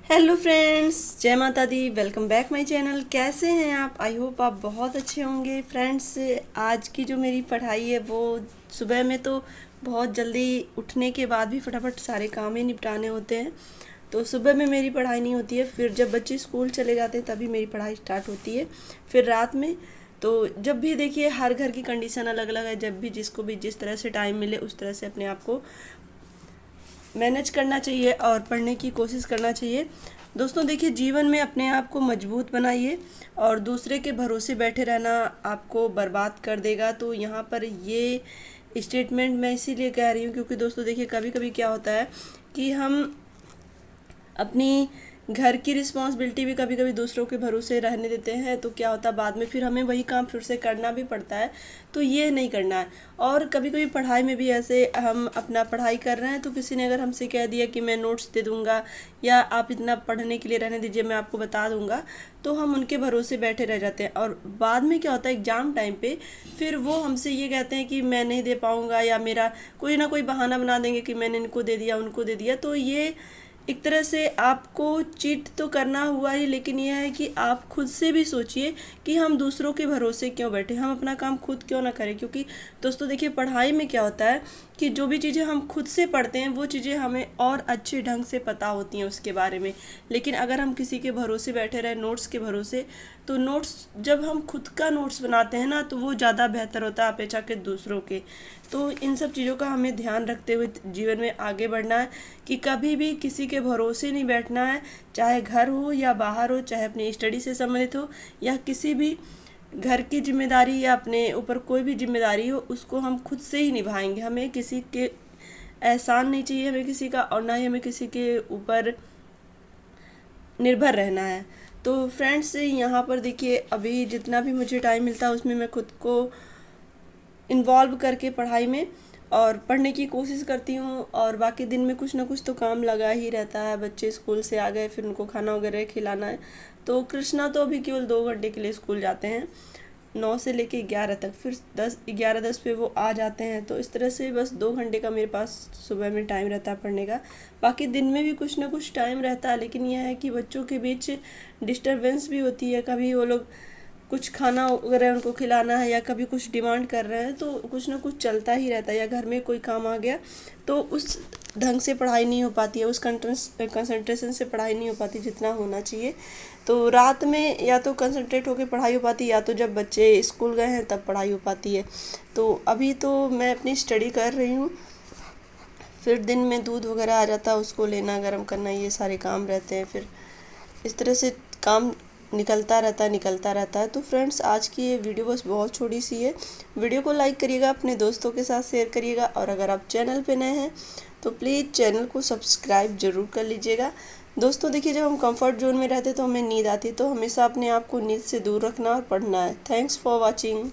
Hello friends, जय माता दी। Welcome back my channel. कैसे हैं आप? आई होप आप बहुत अच्छे होंगे। फ्रेंड्स, आज की जो मेरी पढ़ाई है वो सुबह में तो बहुत जल्दी उठने के बाद भी फटाफट सारे काम ही निपटाने होते हैं, तो सुबह में मेरी पढ़ाई नहीं होती है। फिर जब बच्चे स्कूल चले जाते हैं तभी मेरी पढ़ाई स्टार्ट होती है। फिर रात में तो जब भी देखिए हर घर की कंडीशन अलग अलग है, जब भी जिसको भी जिस तरह से टाइम मिले उस तरह से अपने आप को मैनेज करना चाहिए और पढ़ने की कोशिश करना चाहिए। दोस्तों देखिए, जीवन में अपने आप को मजबूत बनाइए और दूसरे के भरोसे बैठे रहना आपको बर्बाद कर देगा। तो यहाँ पर ये स्टेटमेंट मैं इसीलिए कह रही हूँ क्योंकि दोस्तों देखिए, कभी कभी क्या होता है कि हम अपनी घर की रिस्पॉन्सिबिलिटी भी कभी कभी दूसरों के भरोसे रहने देते हैं, तो क्या होता है बाद में फिर हमें वही काम फिर से करना भी पड़ता है। तो ये नहीं करना है। और कभी कभी पढ़ाई में भी ऐसे हम अपना पढ़ाई कर रहे हैं तो किसी ने अगर हमसे कह दिया कि मैं नोट्स दे दूंगा या आप इतना पढ़ने के लिए रहने दीजिए, मैं आपको बता दूंगा, तो हम उनके भरोसे बैठे रह जाते हैं। और बाद में क्या होता है, एग्ज़ाम टाइम पे फिर वो हमसे ये कहते हैं कि मैं नहीं दे पाऊंगा, या मेरा कोई ना कोई बहाना बना देंगे कि मैंने इनको दे दिया उनको दे दिया। तो ये एक तरह से आपको चीट तो करना हुआ ही, लेकिन यह है कि आप खुद से भी सोचिए कि हम दूसरों के भरोसे क्यों बैठे, हम अपना काम खुद क्यों ना करें। क्योंकि दोस्तों देखिए, पढ़ाई में क्या होता है कि जो भी चीज़ें हम खुद से पढ़ते हैं वो चीज़ें हमें और अच्छे ढंग से पता होती हैं उसके बारे में। लेकिन अगर हम किसी के भरोसे बैठे रहे, नोट्स के भरोसे, तो नोट्स जब हम खुद का नोट्स बनाते हैं ना तो वो ज़्यादा बेहतर होता है अपेक्षा के दूसरों के। तो इन सब चीज़ों का हमें ध्यान रखते हुए जीवन में आगे बढ़ना है कि कभी भी किसी के भरोसे नहीं बैठना है, चाहे घर हो या बाहर हो, चाहे अपनी स्टडी से संबंधित हो या किसी भी घर की जिम्मेदारी या अपने ऊपर कोई भी जिम्मेदारी हो, उसको हम खुद से ही निभाएंगे। हमें किसी के एहसान नहीं चाहिए हमें किसी का, और ना ही हमें किसी के ऊपर निर्भर रहना है। तो फ्रेंड्स, यहाँ पर देखिए, अभी जितना भी मुझे टाइम मिलता है उसमें मैं खुद को इन्वॉल्व करके पढ़ाई में और पढ़ने की कोशिश करती हूँ। और बाकी दिन में कुछ ना कुछ तो काम लगा ही रहता है। बच्चे स्कूल से आ गए, फिर उनको खाना वगैरह खिलाना है। तो कृष्णा तो अभी केवल 2 घंटे के लिए स्कूल जाते हैं, 9 से लेके 11 तक, फिर 11:10 पे वो आ जाते हैं। तो इस तरह से बस 2 घंटे का मेरे पास सुबह में टाइम रहता है पढ़ने का। बाकी दिन में भी कुछ ना कुछ टाइम रहता है, लेकिन यह है कि बच्चों के बीच डिस्टरबेंस भी होती है। कभी वो लोग कुछ खाना वगैरह उनको खिलाना है या कभी कुछ डिमांड कर रहे हैं, तो कुछ ना कुछ चलता ही रहता है। या घर में कोई काम आ गया तो उस ढंग से पढ़ाई नहीं हो पाती है, उस कंसंट्रेशन से पढ़ाई नहीं हो पाती जितना होना चाहिए। तो रात में या तो कंसंट्रेट होकर पढ़ाई हो पाती है, या तो जब बच्चे स्कूल गए हैं तब पढ़ाई हो पाती है। तो अभी तो मैं अपनी स्टडी कर रही हूँ। फिर दिन में दूध वगैरह आ जाता है, उसको लेना गर्म करना, ये सारे काम रहते हैं। फिर इस तरह से काम निकलता रहता है। तो फ्रेंड्स, आज की ये वीडियो बस बहुत छोटी सी है। वीडियो को लाइक करिएगा, अपने दोस्तों के साथ शेयर करिएगा, और अगर आप चैनल पे नए हैं तो प्लीज़ चैनल को सब्सक्राइब ज़रूर कर लीजिएगा। दोस्तों देखिए, जब हम कंफर्ट जोन में रहते तो हमें नींद आती है, तो हमेशा अपने आप को नींद से दूर रखना और पढ़ना है। Thanks for watching.